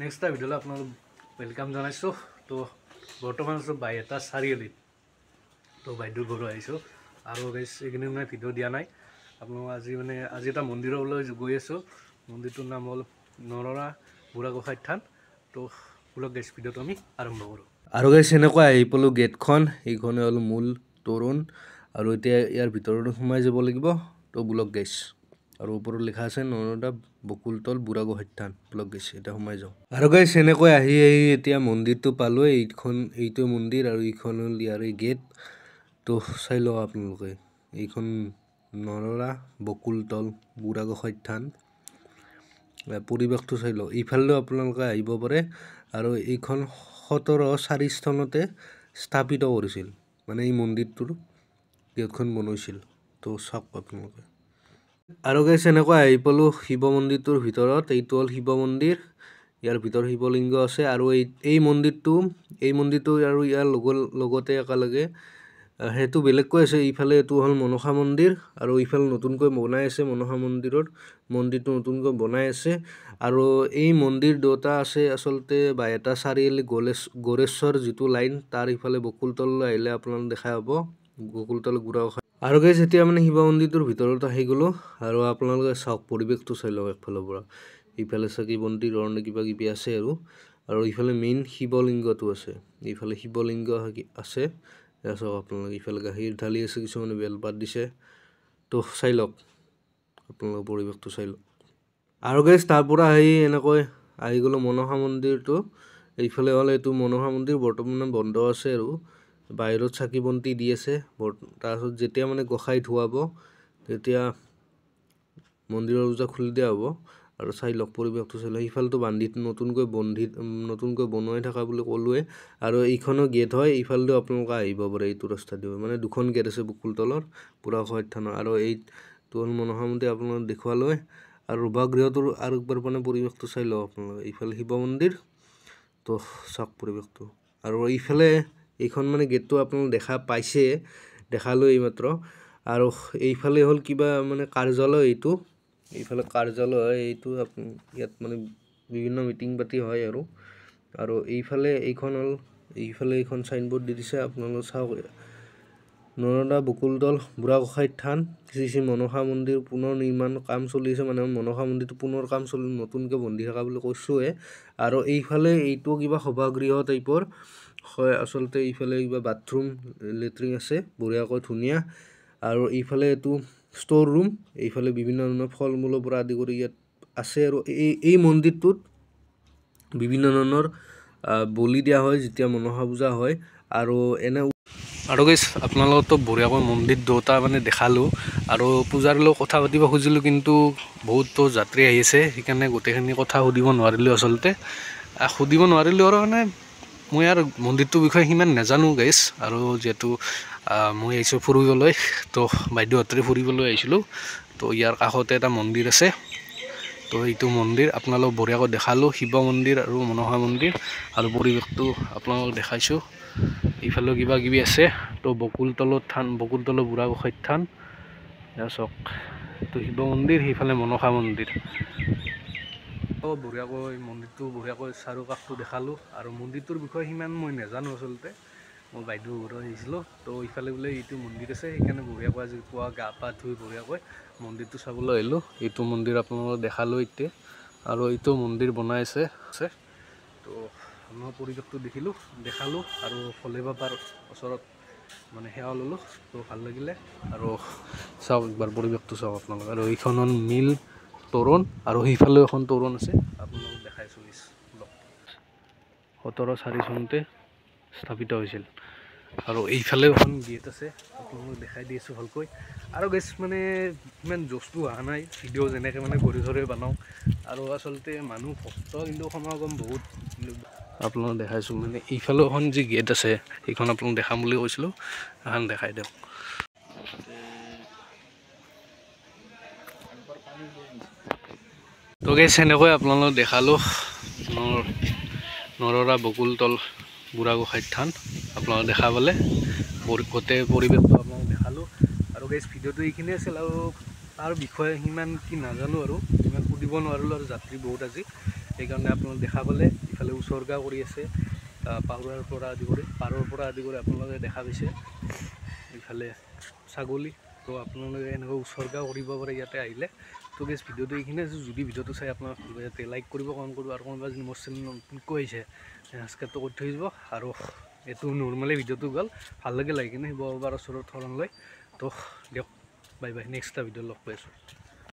Next এটা ভিডিঅ'লৈ আপোনালোক welcome জনাইছোঁ। তো বৰ্তমান আছোঁ বাইহাটা চাৰিআলিত। তো বাইদেউৰ ঘৰত আহিছোঁ আৰু গাইছ এইখিনি মানে ভিডিঅ' দিয়া নাই আপোনালোক। আজি এটা মন্দিৰলৈ গৈ আছোঁ। মন্দিৰটোৰ নাম হ'ল নৰৰা বুঢ়াগোঁসাই থান। তো বোলক গাইছ ভিডিঅ'টো আমি আৰম্ভ কৰোঁ। আৰু গাইছ এনেকুৱা আহি পালোঁ গেটখন। এইখনে হ'ল মূল তৰুণ আৰু এতিয়া ইয়াৰ ভিতৰত সোমাই যাব লাগিব। তো বোলক গাইছ আৰু ওপৰত লিখা আছে নৰৰা বকুলতল বুঢ়াগোঁসাই থান। বোলক গাইছ এতিয়া সোমাই যাওঁ। আৰু গাইছ এনেকৈ আহি এতিয়া মন্দিৰটো পালোঁ। এইটো মন্দিৰ আৰু এইখন হ'ল ইয়াৰে গেট। তো চাই লওক আপোনালোকে, এইখন নৰৰা বকুলতল বুঢ়াগোঁসাই থান। পৰিৱেশটো চাই লওক। ইফালেও আপোনালোকে আহিব পাৰে আৰু এইখন 1704 চনতে স্থাপিত কৰিছিল, মানে এই মন্দিৰটোৰ গেটখন বনাইছিল। তো চাওক আপোনালোকে। আৰু গাইছ এনেকৈ আহি পালোঁ শিৱ মন্দিৰটোৰ ভিতৰত। এইটো হ'ল শিৱ মন্দিৰ। ইয়াৰ ভিতৰত শিৱলিংগ আছে আৰু এই মন্দিৰটো আৰু ইয়াৰ লগতে একেলগে সেইটো বেলেগকৈ আছে। ইফালে এইটো হ'ল মনসা মন্দিৰ আৰু ইফালে নতুনকৈ বনাই আছে মনসা মন্দিৰটো নতুনকৈ বনাই আছে। আৰু এই মন্দিৰ দুটা আছে আচলতে বাইহাটা চাৰিআলি গড়েশ্বৰ যিটো লাইন তাৰ ইফালে বকুলতললৈ আহিলে আপোনালোকে দেখা পাব বকুলতল বুঢ়াগোঁসাই। আৰু গাইছ এতিয়া মানে শিৱ মন্দিৰটোৰ ভিতৰত আহি গ'লোঁ আৰু আপোনালোকে চাওক পৰিৱেশটো চাই লওক একফালৰ পৰা। ইফালে চাকি বন্তি ধৰণে কিবা কিবি আছে আৰু ইফালে মেইন শিৱলিংগটো আছে। ইফালে শিৱলিংগ আছে চাওক আপোনালোকে। ইফালে গাখীৰ ঢালি আছে, কিছুমানে বেলপাত দিছে। তো চাই লওক আপোনালোকে পৰিৱেশটো চাই লওক। আৰু গাইছ তাৰ পৰা এনেকৈ আহি গ'লোঁ মনসা মন্দিৰটো। এইফালে হ'ল এইটো মনসা মন্দিৰ, বৰ্তমান বন্ধ আছে আৰু বাহিৰত চাকি বন্তি দি আছে। তাৰপিছত যেতিয়া মানে গোঁসাই ধুৱাব তেতিয়া মন্দিৰৰ দৰ্জা খুলি দিয়া হ'ব। আৰু চাই লওক পৰিৱেশটো চাই লওক। সিফালটো নতুনকৈ বনোৱাই থকা বুলি ক'লোৱে। আৰু এইখনো গেট হয়। এইফালেও আপোনালোকে আহিব পাৰে, এইটো ৰাস্তা দিব। মানে দুখন গেট আছে বকুলতলৰ বুঢ়াগোঁসাই থানৰ। আৰু এইটো হ'ল মনসা মন্দিৰ আপোনালোক দেখুৱালৈ। আৰু ৰূপাগৃহটোৰ আৰু একবাৰ মানে পৰিৱেশটো চাই লওক আপোনালোকে। এইফালে শিৱ মন্দিৰ। তো চাওক পৰিৱেশটো। আৰু এইফালে এইখন মানে গেটটো আপোনালোকে দেখা পাইছে, দেখালোঁ এইমাত্ৰ। আৰু এইফালে হ'ল কিবা মানে কাৰ্যালয়। এইফালে কাৰ্যালয় হয়। ইয়াত মানে বিভিন্ন মিটিং পাতি হয় আৰু এইফালে এইখন চাইনবোৰ্ড দি দিছে আপোনালোকে চাওক। নৰৰা বকুলতল বুঢ়াগোঁসাই থান শ্ৰী শ্ৰী মনসা মন্দিৰ পুনৰ নিৰ্মাণ কাম চলি আছে। মানে মনসা মন্দিৰটো পুনৰ কাম নতুনকৈ বন্ধি থকা বুলি কৈছোঁৱে। আৰু এইফালে এইটো কিবা সভাগৃহ টাইপৰ হয় আচলতে। এইফালে কিবা বাথৰুম লেট্ৰিন আছে বঢ়িয়াকৈ ধুনীয়া। আৰু এইফালে এইটো ষ্ট'ৰ ৰুম। এইফালে বিভিন্ন ধৰণৰ ফল মূলৰ পৰা আদি কৰি ইয়াত আছে। আৰু এই মন্দিৰটোত বিভিন্ন ধৰণৰ বলি দিয়া হয় যেতিয়া মনসা পূজা হয়। আৰু গাইছ আপোনালোকতো বঢ়িয়াকৈ মন্দিৰ দুটা মানে দেখালোঁ আৰু পূজাৰ লগত কথা পাতিব খুজিলোঁ, কিন্তু বহুতো যাত্ৰী আহিছে সেইকাৰণে গোটেইখিনি কথা সুধিব নোৱাৰিলোঁ আচলতে। আৰু মানে মই আৰু মন্দিৰটোৰ বিষয়ে সিমান নাজানো গাইছ। আৰু যিহেতু মই আহিছোঁ ফুৰিবলৈ, তো বাইদেউহঁতে ফুৰিবলৈ আহিছিলোঁ। তো ইয়াৰ কাষতে এটা মন্দিৰ আছে। তো এইটো মন্দিৰ আপোনালোক বঢ়িয়াকৈ দেখালোঁ, শিৱ মন্দিৰ আৰু মনসা মন্দিৰ। আৰু পৰিৱেশটো আপোনালোকক দেখাইছোঁ। এইফালেও কিবা কিবি আছে। তো বকুলতল বুঢ়াগোঁসাই থান চাওক। এইটো শিৱ মন্দিৰ, সেইফালে মনসা মন্দিৰ। বঢ়িয়াকৈ চাৰুকাষটো দেখালোঁ। আৰু মন্দিৰটোৰ বিষয়ে সিমান মই নাজানো আচলতে। মই বাইদেউৰ ঘৰত আহিছিলোঁ। তো ইফালে বোলে এইটো মন্দিৰ আছে, সেইকাৰণে বঢ়িয়াকৈ আজি পুৱা গা পা ধুই বঢ়িয়াকৈ মন্দিৰটো চাবলৈ আহিলোঁ। এইটো মন্দিৰ আপোনালোকক দেখালোঁ এতিয়া। আৰু এইটো মন্দিৰ বনাই আছে। তো আমাৰ পৰিৱেশটো দেখালোঁ আৰু ভোলে বাবাৰ ওচৰত মানে সেৱা ল'লোঁ। তো ভাল লাগিলে। আৰু চাওক একবাৰ পৰিৱেশটো চাওক আপোনালোকে। আৰু এইখন হ'ল মিল তৰুণ আৰু সেইফালেও এখন তৰুণ আছে আপোনালোকক দেখাইছোঁ। 1704 চনতে স্থাপিত হৈছিল। আৰু এইফালেও এখন গেট আছে আপোনালোকক দেখাই দি আছোঁ ভালকৈ। আৰু গাইছ মানে ইমান জ'চটো অহা নাই ভিডিঅ' যেনেকৈ মানে ঘূৰি ধৰি বনাওঁ। আৰু আচলতে মানুহ ভক্ত কিন্তু সমাগম বহুত আপোনালোকক দেখাইছোঁ। মানে এইফালেও এখন যি গেট আছে সেইখন আপোনালোক দেখাম বুলি কৈছিলোঁ, এখন দেখাই দিয়ক। তো গাইছ এনেকৈ আপোনালোকক দেখালোঁ নৰৰা বকুলতল বুঢ়াগোঁসাই থান। আপোনালোকে দেখা পালে গোটেই পৰিৱেশটো আপোনালোকক দেখালোঁ। আৰু গাইছ ভিডিঅ'টো এইখিনিয়ে আছিল। আৰু তাৰ বিষয়ে সিমান কি নাজানো আৰু ইমান সুধিব নোৱাৰিলোঁ। আৰু যাত্ৰী বহুত আজি সেইকাৰণে আপোনালোকে দেখা পালে ইফালে উচৰ্গা কৰি আছে পাৰৰ পৰা আদি কৰি আপোনালোকে দেখা পাইছে ইফালে ছাগলী। তো আপোনালোকে এনেকৈ উচৰ্গা কৰিব পাৰে ইয়াতে আহিলে। তো গেছ ভিডিঅ'টো এইখিনি আছে। যদি ভিডিঅ'টো চাই আপোনাৰ ভাল পায় ইয়াতে লাইক কৰিব, কমেণ্ট কৰিব, আৰু কোনোবা যদি মোৰ চেনেল নতুনকৈ আহিছে সাবস্ক্ৰাইবটো কৰি থৈ দিব। আৰু এইটো নৰ্মেলি ভিডিঅ'টো গ'ল ভাল লাগে লাগি কিনে শিৱবাবাৰ ওচৰত থলং লৈ। তো দিয়ক, বাই বাই, নেক্সট এটা ভিডিঅ' লগ পাই আছোঁ।